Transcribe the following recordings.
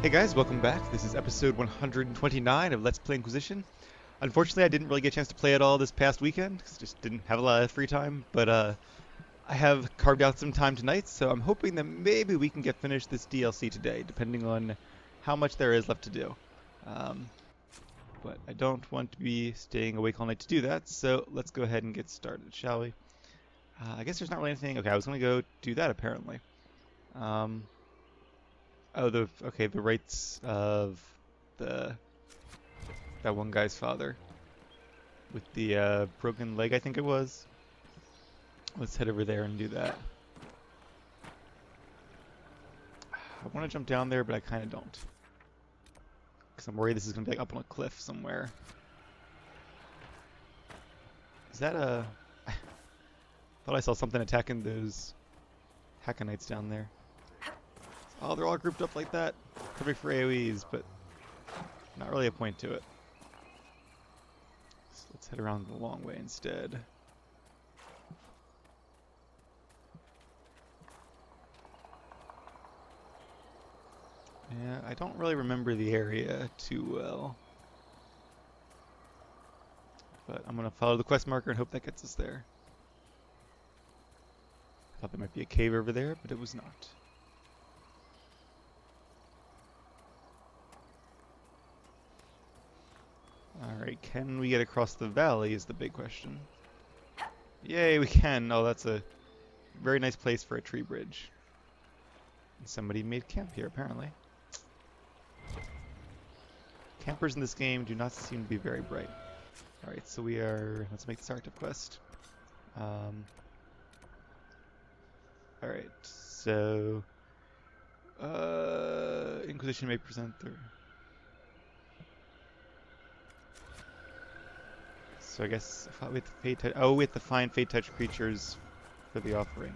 Hey guys, welcome back. This is episode 129 of Let's Play Inquisition. Unfortunately, I didn't really get a chance to play it all this past weekend, 'cause I just didn't have a lot of free time, but I have carved out some time tonight, so I'm hoping that maybe we can get finished this DLC today, depending on how much there is left to do. Um, but I don't want to be staying awake all night to do that, so let's go ahead and get started, shall we? I guess there's not really anything. Okay, I was going to go do that apparently. Um, Oh, the rites of the that one guy's father with the broken leg, I think it was. Let's head over there and do that. I want to jump down there, but I kind of don't, because I'm worried this is going to be like up on a cliff somewhere. Is that a? I thought I saw something attacking those Hackonites down there. Oh, they're all grouped up like that. Perfect for AoEs, but not really a point to it. So let's head around the long way instead. Yeah, I don't really remember the area too well. But I'm going to follow the quest marker and hope that gets us there. I thought there might be a cave over there, but it was not. Alright, can we get across the valley is the big question. Yay, we can! Oh, that's a very nice place for a tree bridge. And somebody made camp here, apparently. Campers in this game do not seem to be very bright. Alright, so let's make this active quest. Alright, so... Inquisition may present their... So I guess with fate touch. Oh, we have to find fate touch creatures for the offering,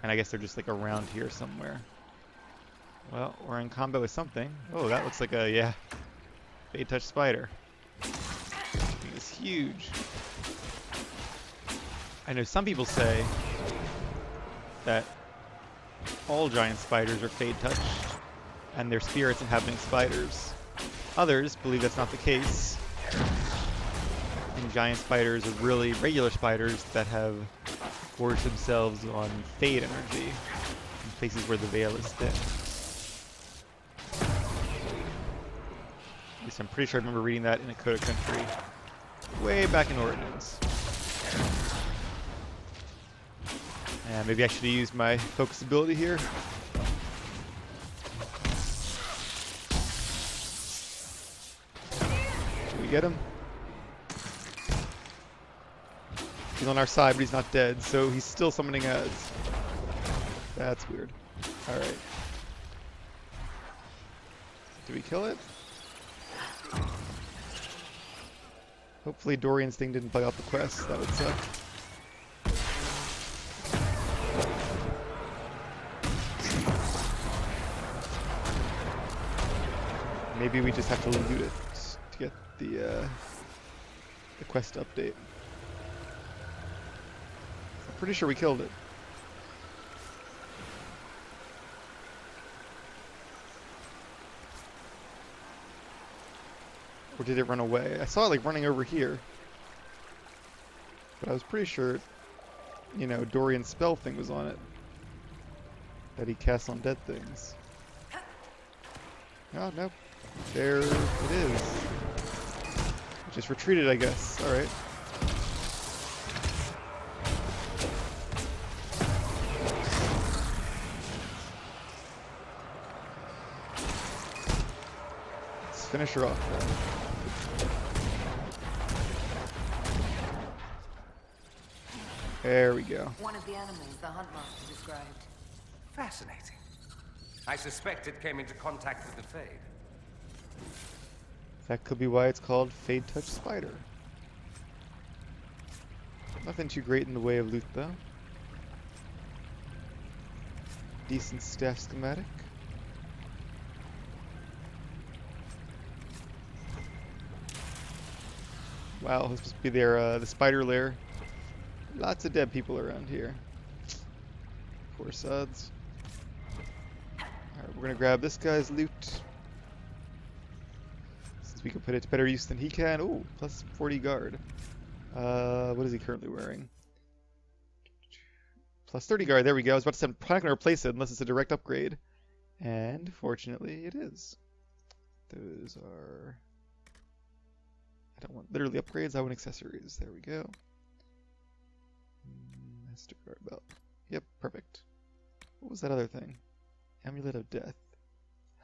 and I guess they're just like around here somewhere. Well, we're in combat with something. Oh, that looks like a fate touch spider. It's huge. I know some people say that all giant spiders are fate touched, and they're spirits inhabiting spiders. Others believe that's not the case. And giant spiders are really regular spiders that have gorged themselves on fade energy in places where the veil is thin. At least I'm pretty sure I remember reading that in a Code of Country way back in Ordinance. And maybe I should have used my focus ability here. Should we get him? He's on our side, but he's not dead, so he's still summoning ads. That's weird. Alright. Do we kill it? Hopefully Dorian's thing didn't bug out the quest. That would suck. Maybe we just have to loot it to get the quest update. Pretty sure we killed it. Or did it run away? I saw it like running over here. But I was pretty sure, you know, Dorian's spell thing was on it. That he casts on dead things. Oh, nope. There it is. It just retreated, I guess. Alright. Finish her off. There we go. One of the animals the Huntmaster described. Fascinating. I suspect it came into contact with the Fade. That could be why it's called Fade Touch Spider. Nothing too great in the way of loot, though. Decent staff schematic. Wow, this must be their the spider lair. Lots of dead people around here. Poor sods. Alright, we're gonna grab this guy's loot. Since we can put it to better use than he can. Ooh, plus 40 guard. What is he currently wearing? Plus 30 guard, there we go. I was about to say I'm probably not gonna replace it unless it's a direct upgrade. And fortunately it is. Those are... I don't want literally upgrades, I want accessories. There we go. Master guard belt. Yep, perfect. What was that other thing? Amulet of Death.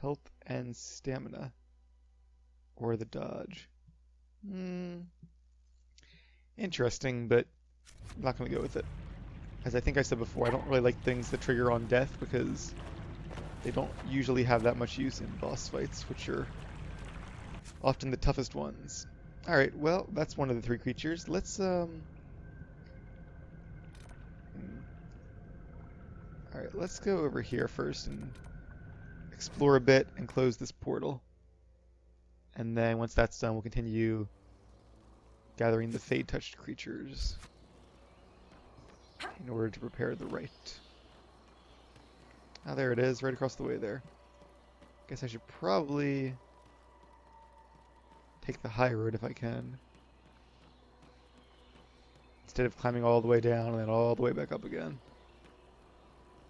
Health and stamina. Or the dodge. Interesting, but I'm not going to go with it. As I think I said before, I don't really like things that trigger on death because they don't usually have that much use in boss fights, which are often the toughest ones. Alright, well, that's one of the three creatures. Let's, Alright, let's go over here first and explore a bit and close this portal. And then once that's done, we'll continue gathering the fade-touched creatures in order to prepare the rite. Ah, there it is, right across the way there. Guess I should probably take the high road if I can, instead of climbing all the way down and then all the way back up again.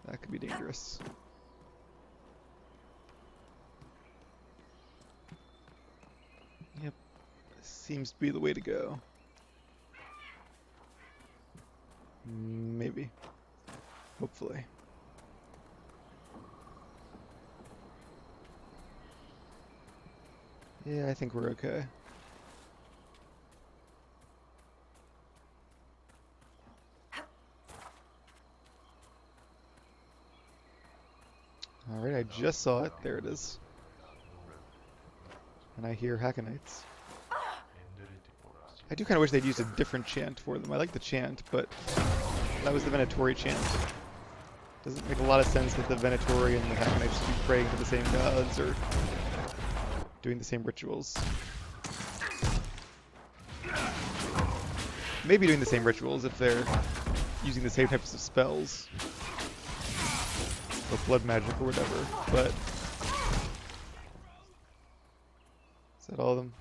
That could be dangerous. Yep, seems to be the way to go. Maybe. Hopefully. Yeah, I think we're okay. Alright, I just saw it. There it is. And I hear Hackenites. I do kind of wish they'd used a different chant for them. I like the chant, but that was the Venatori chant. Doesn't make a lot of sense that the Venatori and the Hackenites should be praying to the same gods or doing the same rituals. Maybe doing the same rituals if they're using the same types of spells. Or blood magic or whatever, but... Is that all of them?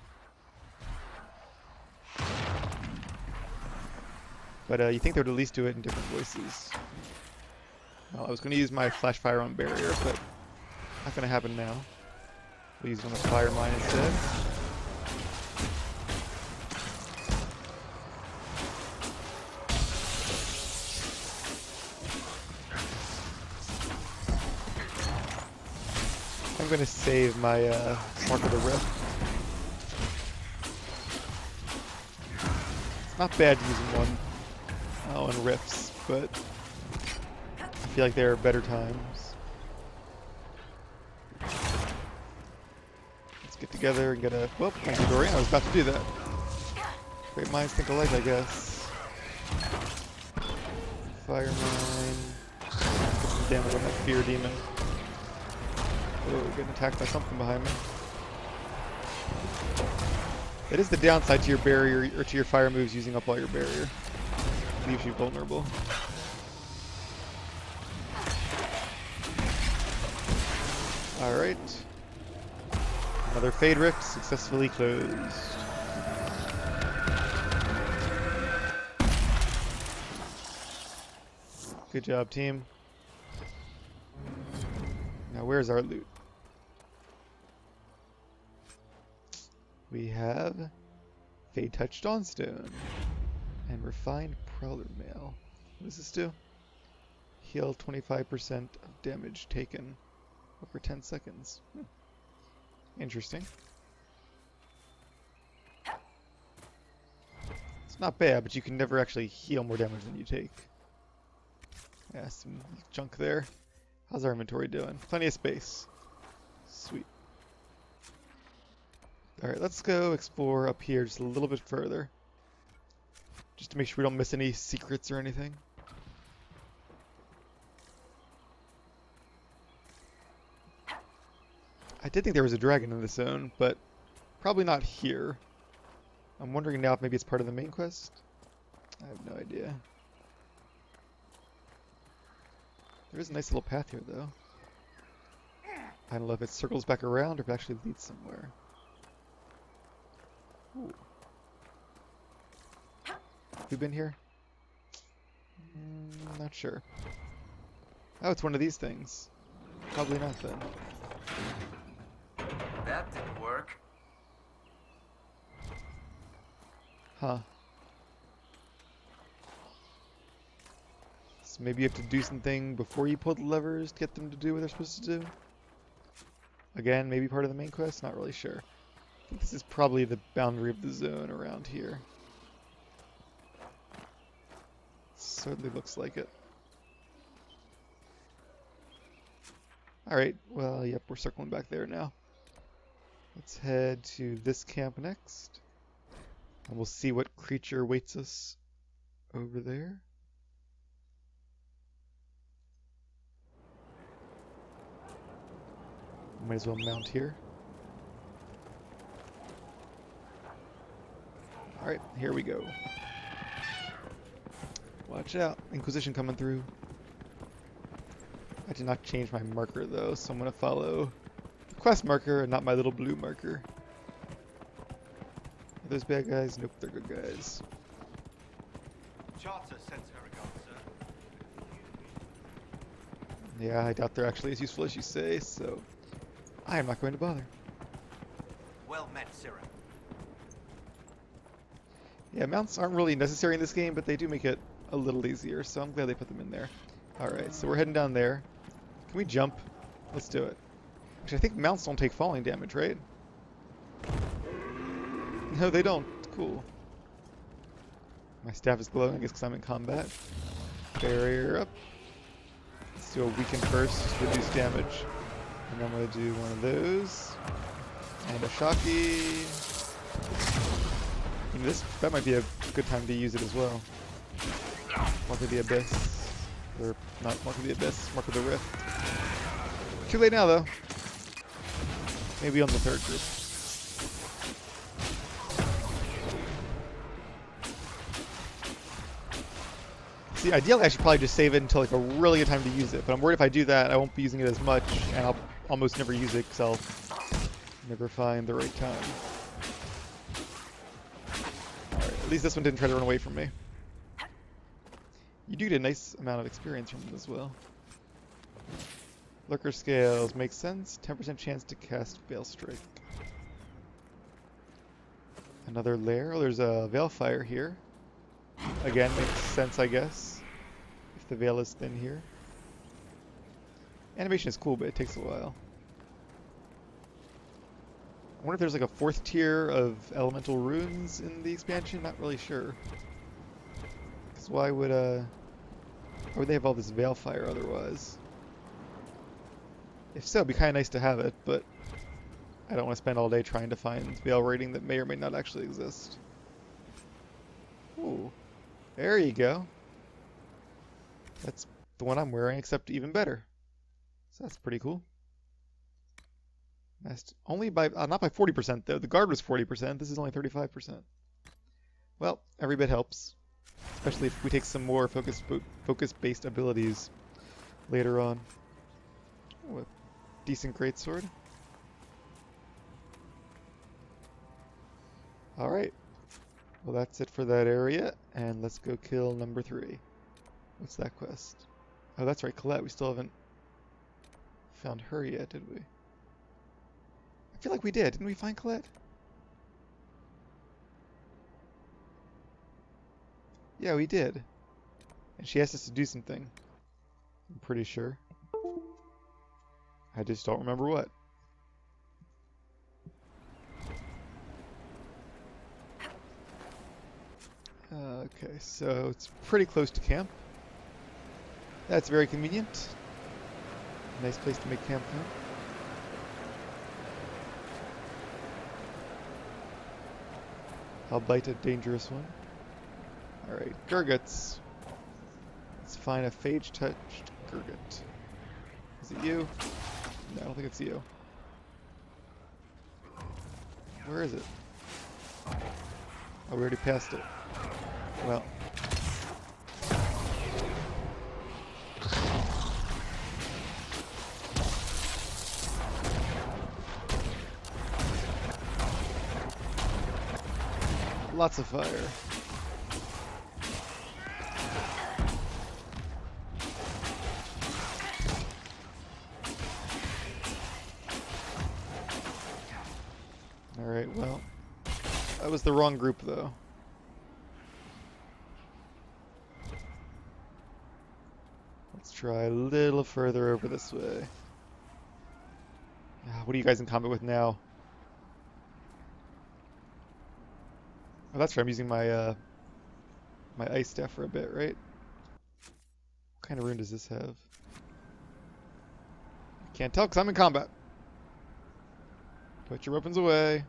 But you think they would at least do it in different voices. Well, I was going to use my flash fire on barrier, but not going to happen now. We'll use one of fire mine instead. I'm going to save my Mark of the Rift. It's not bad using one on rifts, but I feel like there are better times. Let's get together and get a... Well, thank you, Dorian. I was about to do that. Great minds think alike, I guess. Fire mine. Get some damage on that fear demon. Oh, getting attacked by something behind me. That is the downside to your barrier, or to your fire moves using up all your barrier. It leaves you vulnerable. Alright. Another Fade Rift successfully closed. Good job, team. Now where's our loot? We have Fade Touched Dawnstone and Refined Prowler Mail. What does this do? Heal 25% of damage taken over 10 seconds. Interesting. It's not bad, but you can never actually heal more damage than you take. Yeah, some junk there. How's our inventory doing? Plenty of space. Sweet. Alright, let's go explore up here just a little bit further. Just to make sure we don't miss any secrets or anything. I did think there was a dragon in this zone, but probably not here. I'm wondering now if maybe it's part of the main quest. I have no idea. There is a nice little path here, though. I don't know if it circles back around or if it actually leads somewhere. Ooh. Have we been here? Not sure. Oh, it's one of these things. Probably not then. That didn't work. Huh. So maybe you have to do something before you pull the levers to get them to do what they're supposed to do? Again, maybe part of the main quest? Not really sure. I think this is probably the boundary of the zone around here. Certainly looks like it. Alright, well, yep, we're circling back there now. Let's head to this camp next. And we'll see what creature awaits us over there. Might as well mount here. Alright, here we go. Watch out, Inquisition coming through. I did not change my marker though, so I'm going to follow the quest marker and not my little blue marker. Are those bad guys? Nope, they're good guys. Charter sends her regards, sir. Yeah, I doubt they're actually as useful as you say, so I am not going to bother. Well met, Sirrah. Yeah, mounts aren't really necessary in this game, but they do make it a little easier, so I'm glad they put them in there. Alright, so we're heading down there. Can we jump? Let's do it. Actually, I think mounts don't take falling damage, right? No, they don't. Cool. My staff is glowing, I guess because I'm in combat. Barrier up. Let's do a weaken first, just reduce damage. And then I'm going to do one of those. And a Shocky. You know, that might be a good time to use it as well. Mark of the Abyss. Or not Mark of the Abyss, Mark of the Rift. Too late now though. Maybe on the third group. See, ideally I should probably just save it until like a really good time to use it, but I'm worried if I do that I won't be using it as much, and I'll almost never use it because I'll never find the right time. Alright, at least this one didn't try to run away from me. You do get a nice amount of experience from it as well. Lurker scales makes sense. 10% chance to cast Veil Strike. Another lair. Oh, there's a Veilfire here. Again, makes sense, I guess. If the veil is thin here. Animation is cool, but it takes a while. I wonder if there's like a 4th tier of elemental runes in the expansion. Not really sure. Because why would they have all this Veilfire otherwise? If so, it'd be kind of nice to have it, but I don't want to spend all day trying to find Veil rating that may or may not actually exist. Ooh. There you go. That's the one I'm wearing, except even better. So that's pretty cool. Only by, not by 40% though. The guard was 40%. This is only 35%. Well, every bit helps. Especially if we take some more focus-based abilities later on. Oh, a decent greatsword. Alright. Well, that's it for that area, and let's go kill number 3. What's that quest? Oh, that's right, Colette. We still haven't found her yet, did we? I feel like we did. Didn't we find Colette? Yeah, we did. And she asked us to do something. I'm pretty sure. I just don't remember what. Okay, so it's pretty close to camp. That's very convenient. Nice place to make camp now. I'll bite a dangerous one. Alright, Gurguts. Let's find a phage-touched Gurgut. Is it you? No, I don't think it's you. Where is it? Oh, we already passed it. Well. lots of fire. Alright, well, that was the wrong group though. Let's try a little further over this way. What are you guys in combat with now? Oh, that's right, I'm using my my ice staff for a bit, right? What kind of rune does this have? I can't tell because I'm in combat. Put your weapons away.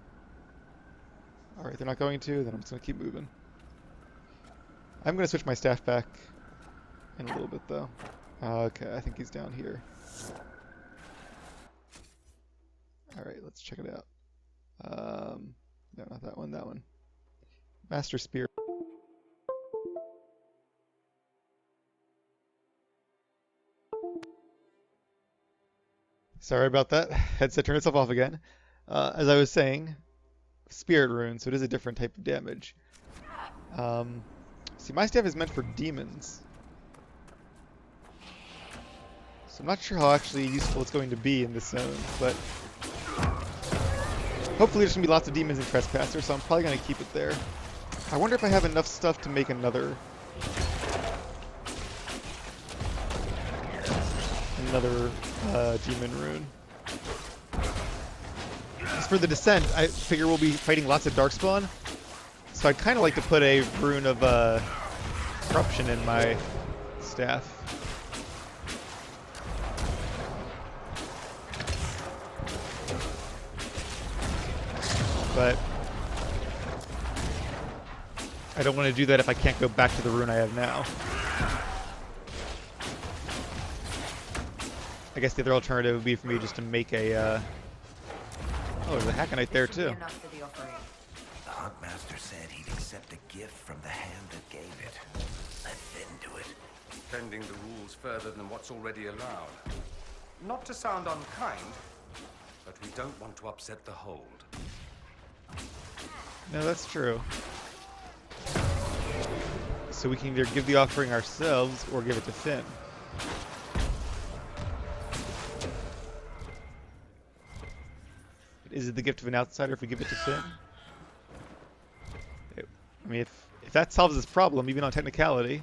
Alright, they're not going to, then I'm just going to keep moving. I'm going to switch my staff back in a little bit, though. Okay, I think he's down here. Alright, let's check it out. No, not that one, that one. Master Spear. Sorry about that. Headset turned itself off again. As I was saying, Spirit Rune, so it is a different type of damage. See, my staff is meant for demons. So I'm not sure how actually useful it's going to be in this zone, but hopefully there's going to be lots of demons in Trespasser, so I'm probably going to keep it there. I wonder if I have enough stuff to make another demon rune. As for the descent, I figure we'll be fighting lots of darkspawn, so I'd kind of like to put a rune of corruption in my staff. But I don't want to do that if I can't go back to the rune I have now. I guess the other alternative would be for me just to make a, oh, there's a Hacknite there too. The Huntmaster said he'd accept a gift from the hand that gave it. Let Finn do it. Bending the rules further than what's already allowed. Not to sound unkind, but we don't want to upset the hold. No, that's true. So we can either give the offering ourselves or give it to Finn. Is it the gift of an outsider if we give it to Finn? I mean, if that solves this problem, even on technicality.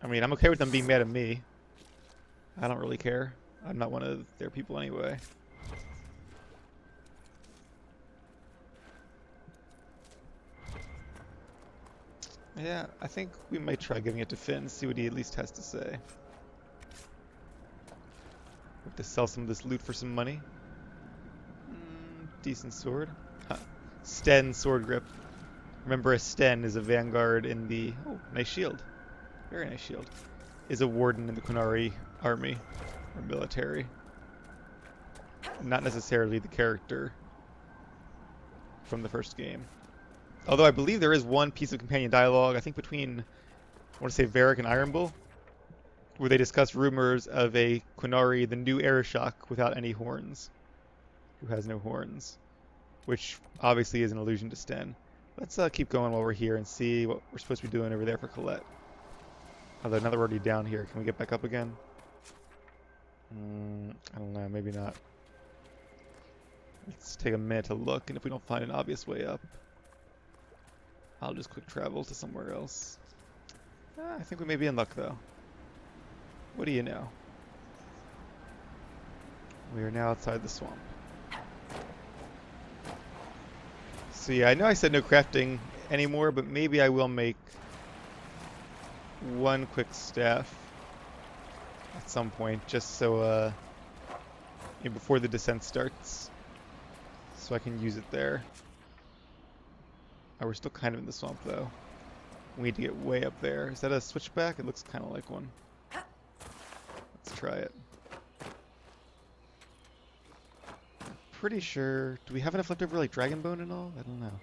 I mean, I'm okay with them being mad at me. I don't really care. I'm not one of their people anyway. Yeah, I think we might try giving it to Finn, see what he at least has to say. Have to sell some of this loot for some money. Decent sword. Huh. Sten sword grip. Remember, a Sten is a vanguard in the... Oh, nice shield. Very nice shield. Is a warden in the Qunari army, or military. Not necessarily the character from the first game. Although I believe there is one piece of companion dialogue, I think between, I want to say Varric and Ironbull, where they discuss rumors of a Qunari, the new Arishok, without any horns. Who has no horns. Which obviously is an allusion to Sten. Let's keep going while we're here and see what we're supposed to be doing over there for Colette. Although now that we're already down here, can we get back up again? I don't know, maybe not. Let's take a minute to look, and if we don't find an obvious way up, I'll just quick travel to somewhere else. I think we may be in luck, though. What do you know? We are now outside the swamp. So yeah, I know I said no crafting anymore, but maybe I will make one quick staff at some point, just so, before the descent starts, so I can use it there. Oh, we're still kind of in the swamp, though. We need to get way up there. Is that a switchback? It looks kind of like one. Let's try it. I'm pretty sure... Do we have enough left over, like, Dragon Bone and all? I don't know.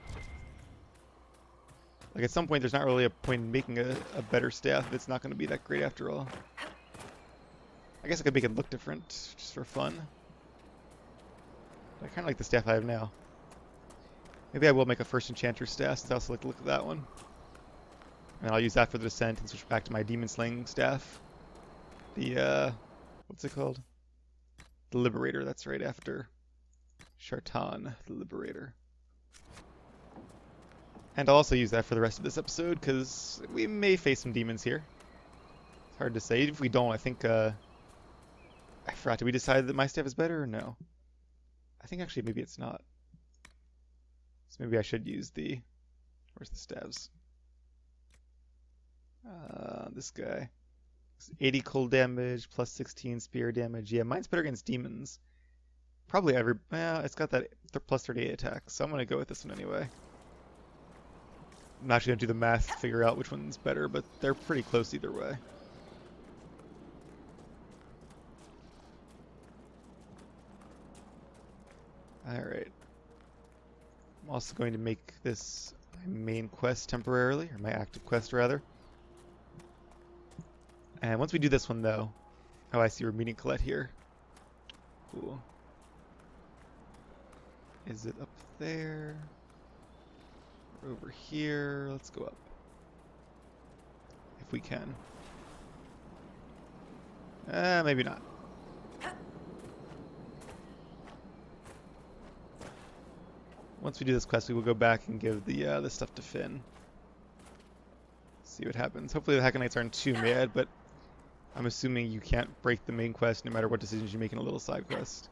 Like, at some point, there's not really a point in making a better staff. It's not going to be that great after all. I guess I could make it look different, just for fun. I kind of like the staff I have now. Maybe I will make a first enchanter staff, so I'll also like to look at that one. And I'll use that for the descent and switch back to my demon slaying staff. The, what's it called? The Liberator, that's right after Shartan, the Liberator. And I'll also use that for the rest of this episode, because we may face some demons here. It's hard to say. If we don't, I think, I forgot, did we decide that my staff is better or no? I think actually maybe it's not. So maybe I should use the, where's the staves? This guy. 80 cold damage, plus 16 spear damage. Yeah, mine's better against demons. Probably it's got that plus 38 attack, so I'm going to go with this one anyway. I'm not actually going to do the math to figure out which one's better, but they're pretty close either way. Alright. I'm also going to make this my main quest temporarily, or my active quest rather. And once we do this one though, oh I see we're meeting Colette here. Cool. Is it up there? Or over here? Let's go up. If we can. Maybe not. Once we do this quest, we will go back and give the stuff to Finn. See what happens. Hopefully the Hackonites aren't too mad, but I'm assuming you can't break the main quest no matter what decisions you make in a little side quest.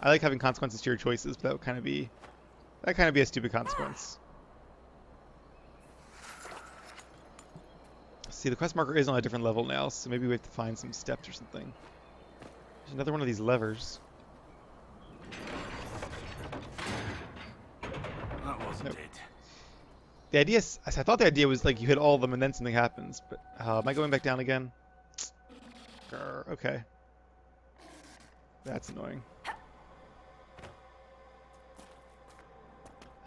I like having consequences to your choices, but that would kind of be a stupid consequence. See, the quest marker is on a different level now, so maybe we have to find some steps or something. There's another one of these levers. That wasn't it. The idea is, I thought the idea was like you hit all of them and then something happens, but am I going back down again? Grr, okay. That's annoying.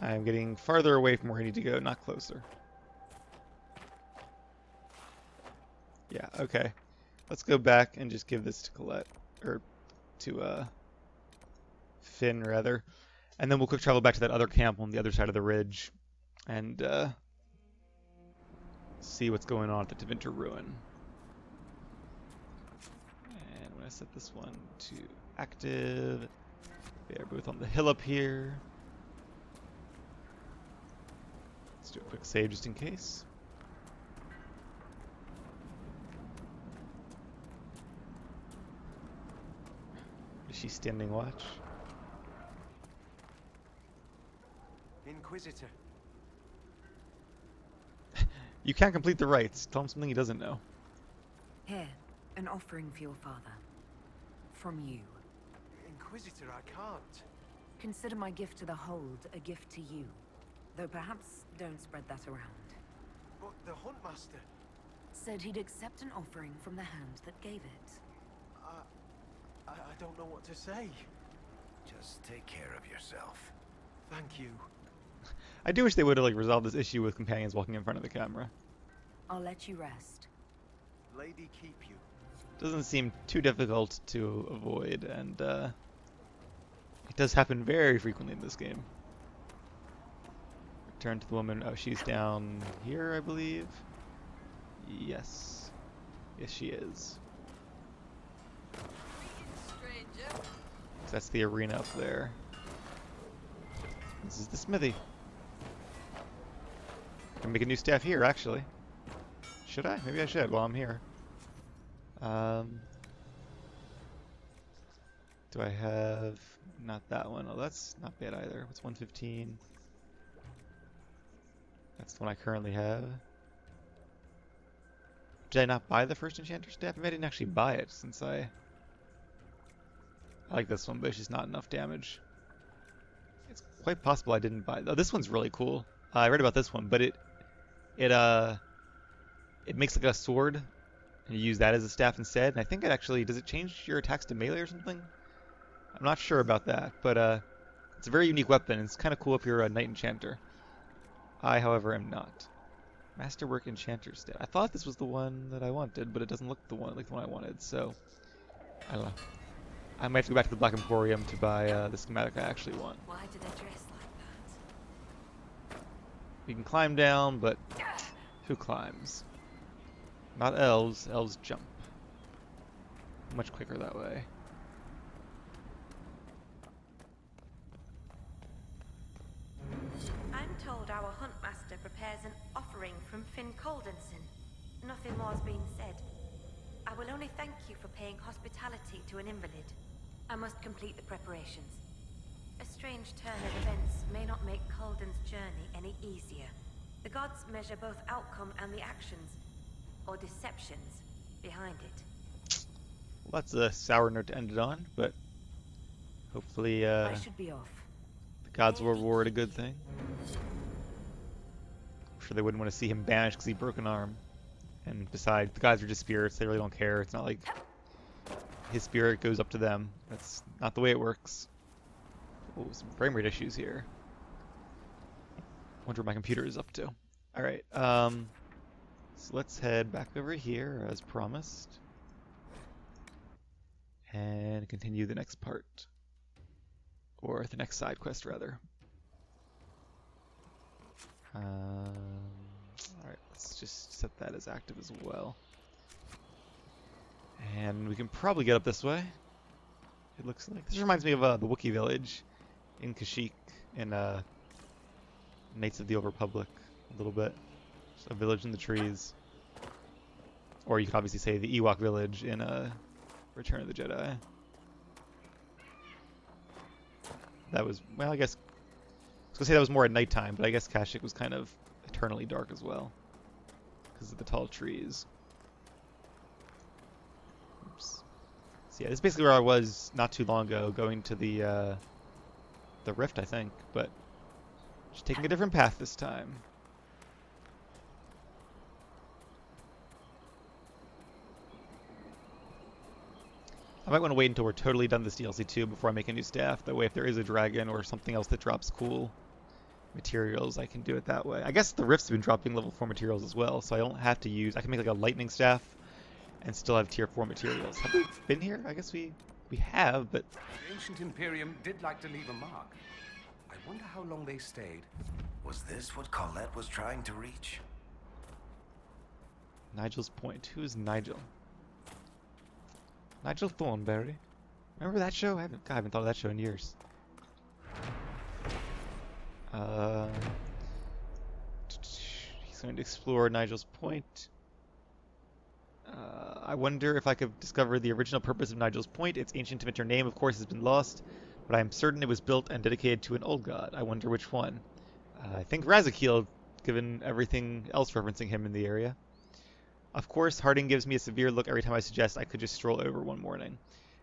I'm getting farther away from where I need to go, not closer. Yeah, okay. Let's go back and just give this to Colette, or to Finn rather. And then we'll quick travel back to that other camp on the other side of the ridge and see what's going on at the Tevinter Ruin. And when I set this one to active, they are both on the hill up here. Let's do a quick save just in case. Is she standing watch? Inquisitor. You can't complete the rites. Tell him something he doesn't know. Here, an offering for your father. From you. Inquisitor, I can't. Consider my gift to the Hold a gift to you. Though perhaps don't spread that around. But the Huntmaster... Said he'd accept an offering from the hand that gave it. I don't know what to say. Just take care of yourself. Thank you. I do wish they would have like resolved this issue with companions walking in front of the camera. I'll let you rest. Lady keep you. Doesn't seem too difficult to avoid, and it does happen very frequently in this game. Return to the woman. Oh, she's down here, I believe. Yes. Yes, she is. That's the arena up there. This is the smithy. I can make a new staff here, actually. Should I? Maybe I should while I'm here. Do I have... Not that one. Oh, that's not bad either. What's 115? That's the one I currently have. Did I not buy the first enchanter staff? Maybe I didn't actually buy it since I like this one, but it's just not enough damage. It's quite possible I didn't buy it. Oh, this one's really cool. I read about this one, but it makes like a sword, and you use that as a staff instead. And I think it actually, does it change your attacks to melee or something? I'm not sure about that, but it's a very unique weapon. It's kind of cool if you're a knight enchanter. I, however, am not. Masterwork enchanter staff. I thought this was the one that I wanted, but it doesn't look like the one I wanted. So I don't know. I might have to go back to the Black Emporium to buy the schematic I actually want. Why do they dress like that? We can climb down, but who climbs? Not elves. Elves jump. Much quicker that way. I'm told our huntmaster prepares an offering from Fen'Harel. Nothing more's been said. I will only thank you for paying hospitality to an invalid. I must complete the preparations. A strange turn of events may not make Culden's journey any easier. The gods measure both outcome and the actions, or deceptions, behind it. Well, that's a sour note to end it on, but hopefully I should be off. the gods will reward a good thing. I'm sure they wouldn't want to see him banished because he broke an arm. And besides, the gods are just spirits. They really don't care. It's not like his spirit goes up to them. That's not the way it works. Oh, some frame rate issues here. Wonder what my computer is up to. Alright, so let's head back over here as promised. And continue the next part. Or the next side quest, rather. Alright, let's just set that as active as well. And we can probably get up this way. It looks like. This reminds me of the Wookiee village in Kashyyyk in Knights of the Old Republic a little bit. Just a village in the trees. Or you could obviously say the Ewok village in Return of the Jedi. That was, well, I guess, I was going to say that was more at nighttime, but I guess Kashyyyk was kind of eternally dark as well. Because of the tall trees. Oops. So yeah, this is basically where I was not too long ago, going to the rift, I think, but just taking a different path this time. I might want to wait until we're totally done this DLC too before I make a new staff. That way if there is a dragon or something else that drops cool materials, I can do it that way. I guess the rifts have been dropping level 4 materials as well, so I don't have to use... I can make like a lightning staff and still have tier 4 materials. Have we been here? I guess we have, but... The ancient Imperium did like to leave a mark. I wonder how long they stayed. Was this what Colette was trying to reach? Nigel's Point. Who is Nigel? Nigel Thornberry. Remember that show? God, I haven't thought of that show in years. He's going to explore Nigel's Point. I wonder if I could discover the original purpose of Nigel's Point. Its ancient Inventor name, of course, has been lost, but I am certain it was built and dedicated to an old god. I wonder which one. I think Razakil, given everything else referencing him in the area. Of course, Harding gives me a severe look every time I suggest I could just stroll over one morning.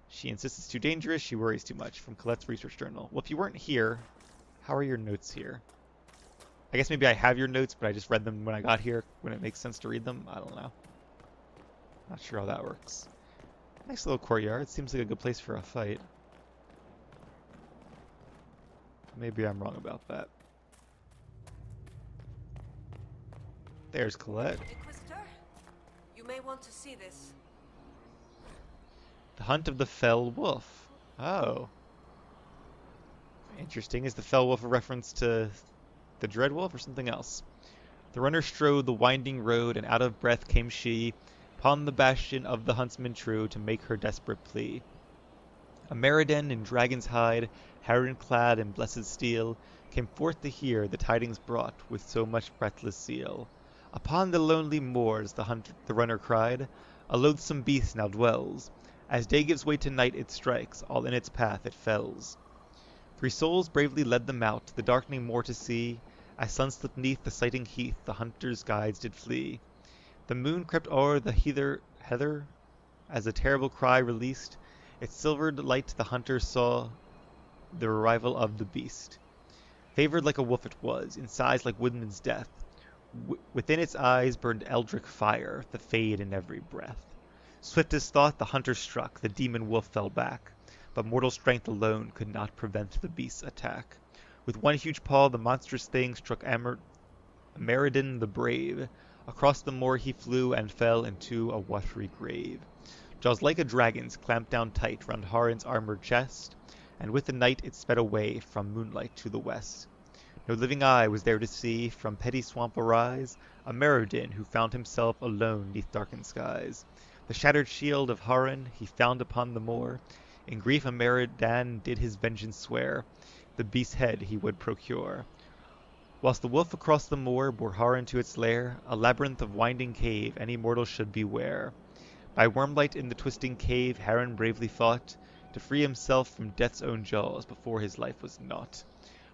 She insists it's too dangerous, she worries too much. From Colette's research journal. Well, if you weren't here, how are your notes here? I guess maybe I have your notes, but I just read them when I got here, when it makes sense to read them. I don't know. Not sure how that works. Nice little courtyard. Seems like a good place for a fight. Maybe I'm wrong about that. There's Colette. Inquisitor, you may want to see this. The Hunt of the Fell Wolf. Oh. Interesting. Is the Fell Wolf a reference to the Dread Wolf or something else? The runner strode the winding road, and out of breath came she, upon the bastion of the huntsman true, to make her desperate plea. A Meriden in dragon's hide, heron-clad in blessed steel, came forth to hear the tidings brought with so much breathless zeal. Upon the lonely moors, the runner cried, a loathsome beast now dwells. As day gives way to night it strikes, all in its path it fells. 3 souls bravely led them out, the darkening moor to see. As sun slipped neath the sighting heath, the hunter's guides did flee. The moon crept o'er the heather, as a terrible cry released. Its silvered light the hunter saw the arrival of the beast. Favored like a wolf it was, in size like woodman's death. Within its eyes burned eldritch fire, the fade in every breath. Swift as thought the hunter struck, the demon wolf fell back, but mortal strength alone could not prevent the beast's attack. With one huge paw the monstrous thing struck Meriden the brave. Across the moor he flew and fell into a watery grave. Jaws like a dragon's clamped down tight round Harin's armored chest, and with the night it sped away from moonlight to the west. No living eye was there to see from petty swamp arise a Meriden who found himself alone neath darkened skies. The shattered shield of Haran he found upon the moor. In grief a Meriden did his vengeance swear, the beast's head he would procure. Whilst the wolf across the moor bore Haran to its lair, a labyrinth of winding cave any mortal should beware. By wormlight in the twisting cave Haran bravely fought, to free himself from death's own jaws before his life was naught.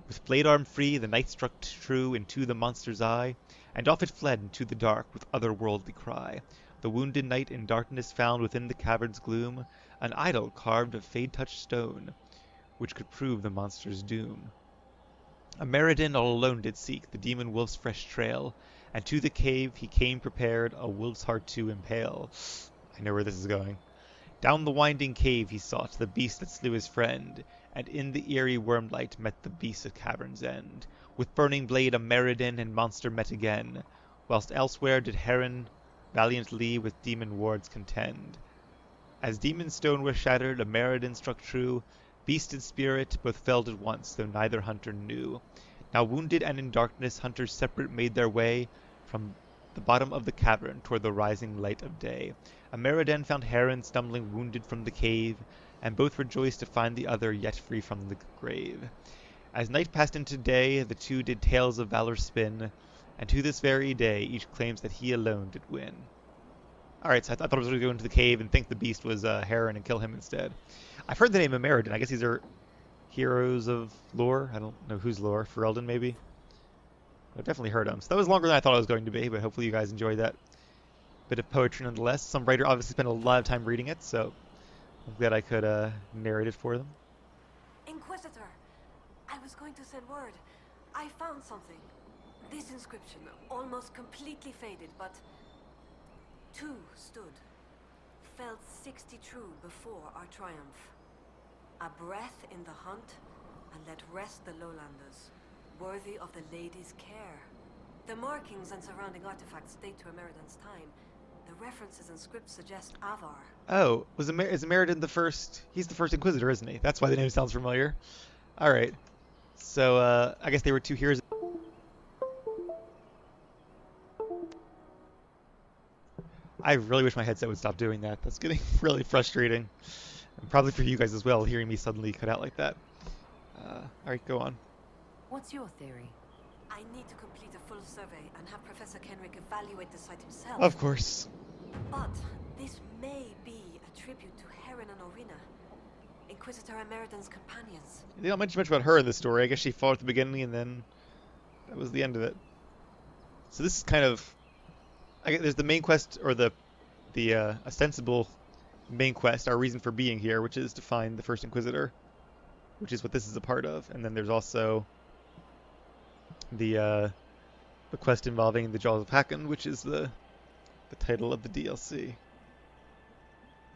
With blade arm free the knight struck true into the monster's eye, and off it fled into the dark with otherworldly cry. The wounded knight in darkness found within the cavern's gloom an idol carved of fade-touched stone, which could prove the monster's doom. A Meriden all alone did seek the demon wolf's fresh trail, and to the cave he came prepared a wolf's heart to impale. I know where this is going. Down the winding cave he sought the beast that slew his friend, and in the eerie wormlight met the beast at cavern's end. With burning blade a Meriden and monster met again, whilst elsewhere did Haran valiantly with demon wards contend. As demon stone was shattered, a Meriden struck true, beast and spirit both felled at once, though neither hunter knew. Now wounded and in darkness, hunters separate made their way from the bottom of the cavern toward the rising light of day. A Meriden found Haran stumbling wounded from the cave, and both rejoiced to find the other yet free from the grave. As night passed into day, the two did tales of valor spin, and to this very day each claims that he alone did win. Alright, so I thought I was going to go into the cave and think the beast was Haran and kill him instead. I've heard the name of Meriden. I guess these are heroes of lore. I don't know whose lore. Ferelden, maybe? I've definitely heard them. So that was longer than I thought it was going to be, but hopefully you guys enjoyed that bit of poetry nonetheless. Some writer obviously spent a lot of time reading it, so I'm glad I could narrate it for them. Inquisitor, I was going to send word. I found something. This inscription, almost completely faded, but two stood. Felt 60 true before our triumph. A breath in the hunt, and let rest the lowlanders, worthy of the lady's care. The markings and surrounding artifacts date to Meriden's time. The references and scripts suggest Avar. Oh, is Meriden the first? He's the first Inquisitor, isn't he? That's why the name sounds familiar. Alright. So, I guess they were two heroes. I really wish my headset would stop doing that. That's getting really frustrating. And probably for you guys as well, hearing me suddenly cut out like that. Alright, go on. What's your theory? I need to complete a full survey and have Professor Kenrick evaluate the site himself. Of course. But this may be a tribute to Haran and Orina, Inquisitor and Meriden's companions. They don't mention much about her in this story. I guess she fought at the beginning and then that was the end of it. So this is kind of... there's the main quest, or the ostensible main quest, our reason for being here, which is to find the first Inquisitor, which is what this is a part of. And then there's also the quest involving the Jaws of Hakken, which is the title of the DLC.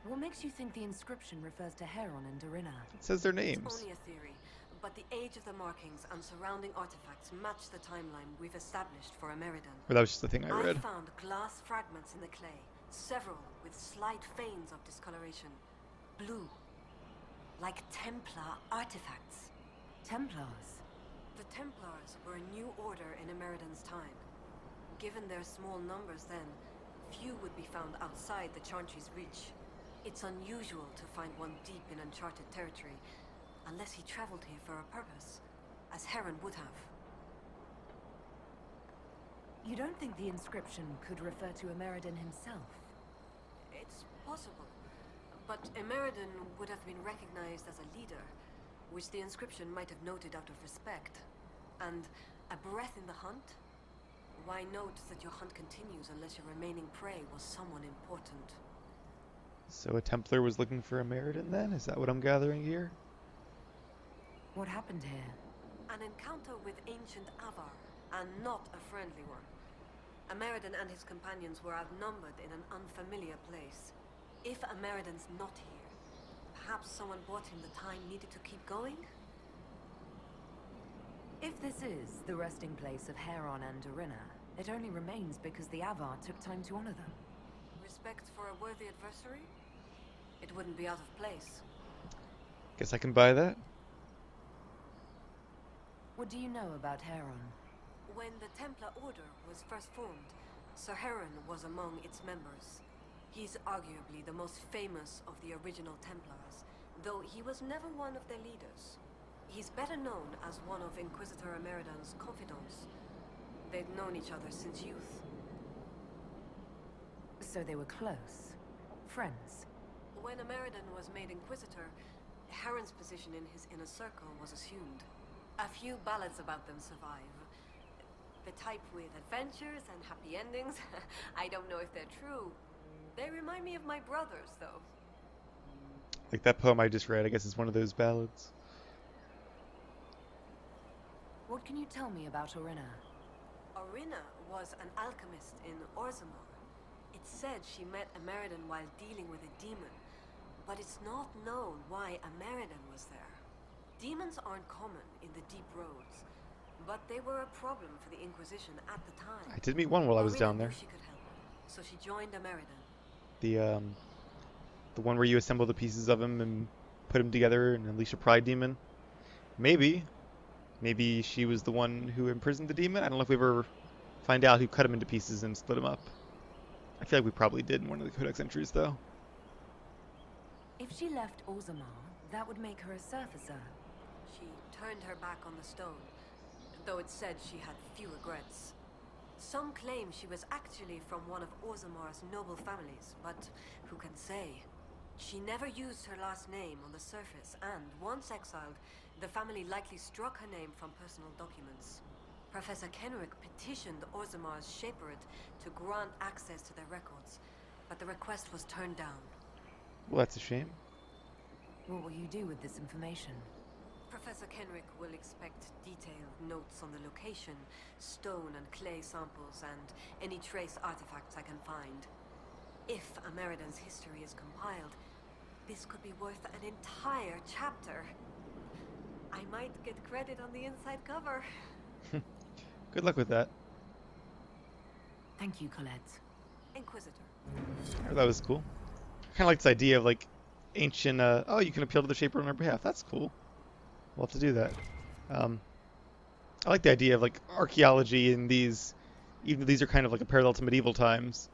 What makes you think the inscription refers to Haran and Dorina? It says their It's names. only a theory, but the age of the markings and surrounding artifacts match the timeline we've established for Meriden. Or that was just the thing I read. I found glass fragments in the clay, several with slight veins of discoloration. Blue, like Templar artifacts. Templars? The Templars were a new order in Meriden's time. Given their small numbers then, few would be found outside the Chantry's reach. It's unusual to find one deep in uncharted territory, unless he traveled here for a purpose, as Haran would have. You don't think the inscription could refer to Meriden himself? It's possible, but Meriden would have been recognized as a leader, which the inscription might have noted out of respect. And a breath in the hunt? Why note that your hunt continues unless your remaining prey was someone important? So a Templar was looking for a Meriden then? Is that what I'm gathering here? What happened here? An encounter with ancient Avar, and not a friendly one. Meriden and his companions were outnumbered in an unfamiliar place. If Meriden's not here, perhaps someone bought him the time needed to keep going? If this is the resting place of Haran and Dorina, it only remains because the Avar took time to honor them. Respect for a worthy adversary? It wouldn't be out of place. Guess I can buy that. What do you know about Heron? When the Templar Order was first formed, Sir Heron was among its members. He's arguably the most famous of the original Templars, though he was never one of their leaders. He's better known as one of Inquisitor Emeridan's confidants. They'd known each other since youth. So they were close. Friends. When Emeridan was made Inquisitor, Heron's position in his inner circle was assumed. A few ballads about them survive. The type with adventures and happy endings. I don't know if they're true. They remind me of my brothers, though. Like that poem I just read, I guess it's one of those ballads. What can you tell me about Orina? Orina was an alchemist in Orzammar. It's said she met Emeridan while dealing with a demon, but it's not known why Emeridan was there. Demons aren't common in the deep roads, but they were a problem for the Inquisition at the time. I did meet one while I was Orina down knew there. she could help, so she joined Emeridan. The one where you assemble the pieces of him and put them together and unleash a pride demon. Maybe she was the one who imprisoned the demon. I don't know if we ever find out who cut him into pieces and split him up. I feel like we probably did in one of the Codex entries, though. If she left Orzammar, that would make her a surfacer. She turned her back on the stone, though it said she had few regrets. Some claim she was actually from one of Orzammar's noble families, but who can say? She never used her last name on the surface, and once exiled, the family likely struck her name from personal documents. Professor Kenrick petitioned Orzammar's Shaperid to grant access to their records, but the request was turned down. Well, that's a shame. What will you do with this information? Professor Kenrick will expect detailed notes on the location, stone and clay samples, and any trace artifacts I can find. If Emeridan's history is compiled, this could be worth an entire chapter. I might get credit on the inside cover. Good luck with that. Thank you, Colette. Inquisitor. Oh, that was cool. I kind of like this idea of like ancient. Oh, you can appeal to the Shaper on our behalf. That's cool. We'll have to do that. I like the idea of like archaeology in these, even though these are kind of like a parallel to medieval times,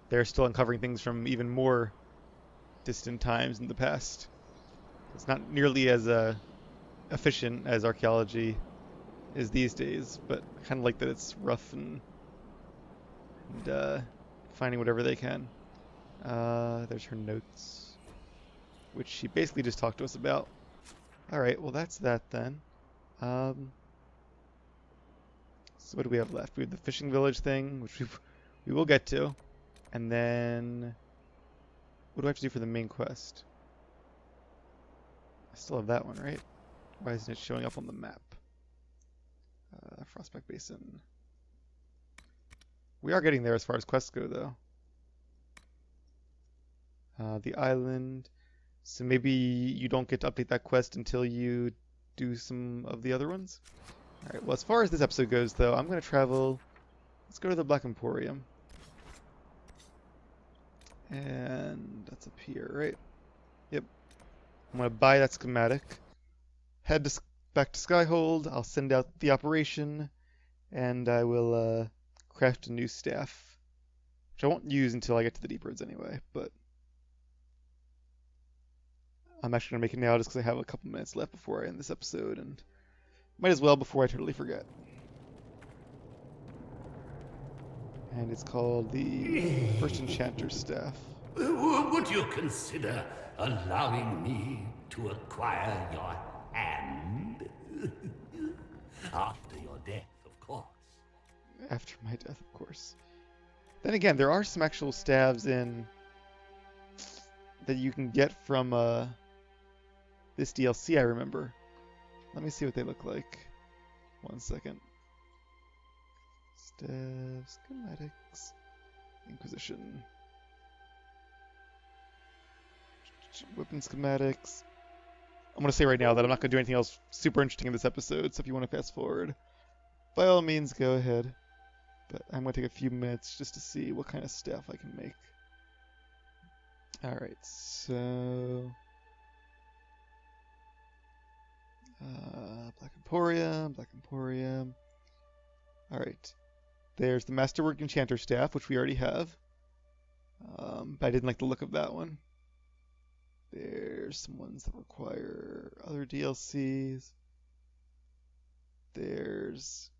they're still uncovering things from even more distant times in the past. It's not nearly as efficient as archaeology is these days, but I kind of like that it's rough and finding whatever they can. There's her notes, which she basically just talked to us about. Alright, well that's that then. So what do we have left? We have the fishing village thing, which we will get to. And then, what do I have to do for the main quest? I still have that one, right? Why isn't it showing up on the map? Frestback Basin. We are getting there as far as quests go, though. The island. So maybe you don't get to update that quest until you do some of the other ones? Alright, well as far as this episode goes, though, I'm going to travel... Let's go to the Black Emporium. And that's up here, right? Yep. I'm going to buy that schematic. Head back to Skyhold. I'll send out the operation. And I will craft a new staff. Which I won't use until I get to the Deep Roads anyway, but... I'm actually going to make it now just because I have a couple minutes left before I end this episode, and might as well before I totally forget. And it's called the First Enchanter's Staff. Would you consider allowing me to acquire your hand? After your death, of course. After my death, of course. Then again, there are some actual staves in that you can get from this DLC, I remember. Let me see what they look like. 1 second. Staff, schematics, Inquisition. Weapon schematics. I'm going to say right now that I'm not going to do anything else super interesting in this episode, so if you want to fast forward, by all means go ahead. But I'm going to take a few minutes just to see what kind of staff I can make. Alright, so... Black Emporium, Black Emporium. Alright. There's the Masterwork Enchanter Staff, which we already have. But I didn't like the look of that one. There's some ones that require other DLCs. There's...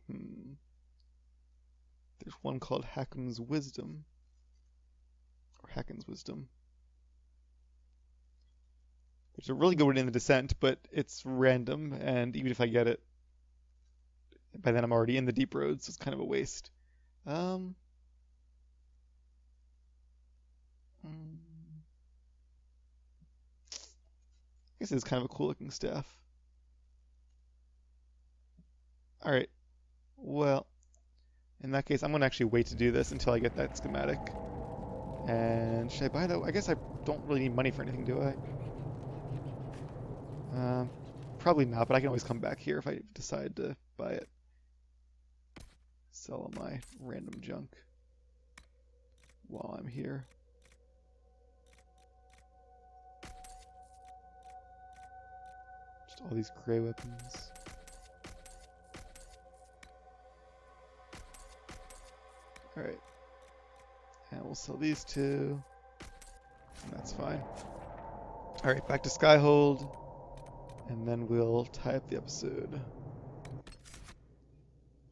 There's one called Hackham's Wisdom. Or Hacken's Wisdom. There's a really good one in the Descent, but it's random, and even if I get it, by then I'm already in the Deep Road, so it's kind of a waste. I guess it's kind of a cool looking staff. Alright, well, in that case, I'm going to actually wait to do this until I get that schematic. And should I buy that? I guess I don't really need money for anything, do I? Probably not, but I can always come back here if I decide to buy it. Sell all my random junk while I'm here. Just all these gray weapons. Alright. And we'll sell these two. And that's fine. Alright, back to Skyhold. And then we'll tie up the episode.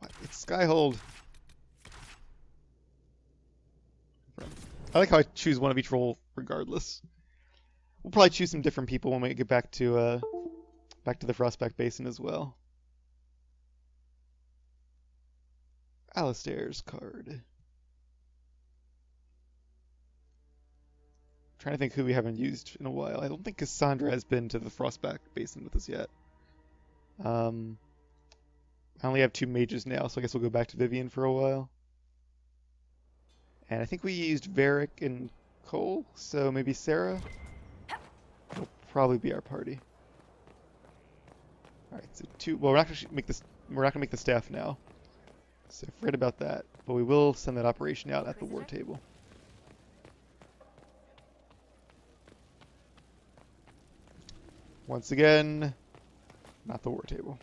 What? It's Skyhold! I like how I choose one of each role regardless. We'll probably choose some different people when we get back to the Frestback Basin as well. Alistair's card. Trying to think who we haven't used in a while. I don't think Cassandra has been to the Frostback Basin with us yet. I only have 2 mages now, so I guess we'll go back to Vivian for a while. And I think we used Varric and Cole, so maybe Sarah will probably be our party. All right, so 2. Well, we're not gonna make the staff now, so forget about that. But we will send that operation out at the war table. Once again, not the war table.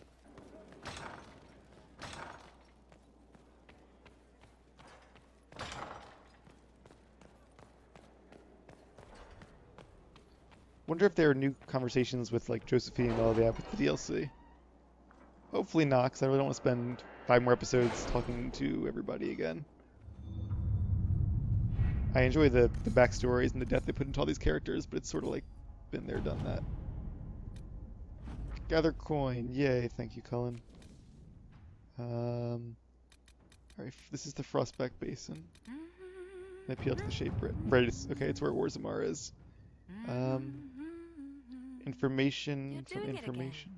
Wonder if there are new conversations with like Josephine and all that with the DLC. Hopefully not, because I really don't want to spend 5 more episodes talking to everybody again. I enjoy the backstories and the depth they put into all these characters, but it's sort of like been there, done that. Gather coin. Yay, thank you, Cullen. Alright, this is the Frostback Basin. I appeal to the shape right. Okay, it's where Warzamar is. Information from information.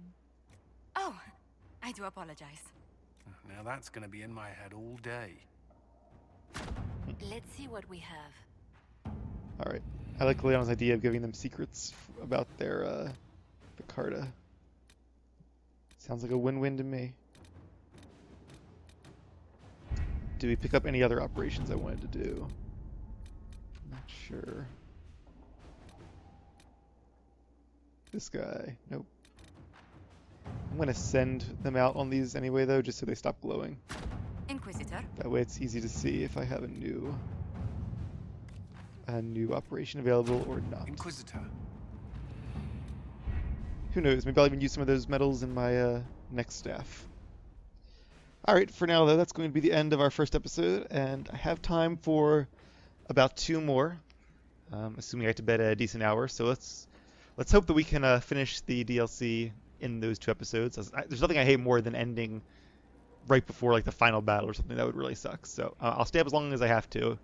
Oh, I do apologize. Now that's going to be in my head all day. Let's see what we have. Alright, I like Leon's idea of giving them secrets about their Picarda. Sounds like a win-win to me. Do we pick up any other operations I wanted to do? Not sure. This guy. Nope. I'm gonna send them out on these anyway though, just so they stop glowing. Inquisitor. That way it's easy to see if I have a new operation available or not. Inquisitor. Who knows? Maybe I'll even use some of those medals in my next staff. Alright, for now though, that's going to be the end of our first episode, and I have time for about 2 more, assuming I get to bed at a decent hour. So let's hope that we can finish the DLC in those 2 episodes. There's nothing I hate more than ending right before like the final battle or something. That would really suck. So I'll stay up as long as I have to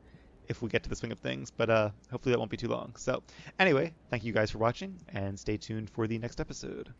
if we get to the swing of things, but hopefully that won't be too long. So anyway, thank you guys for watching, and stay tuned for the next episode.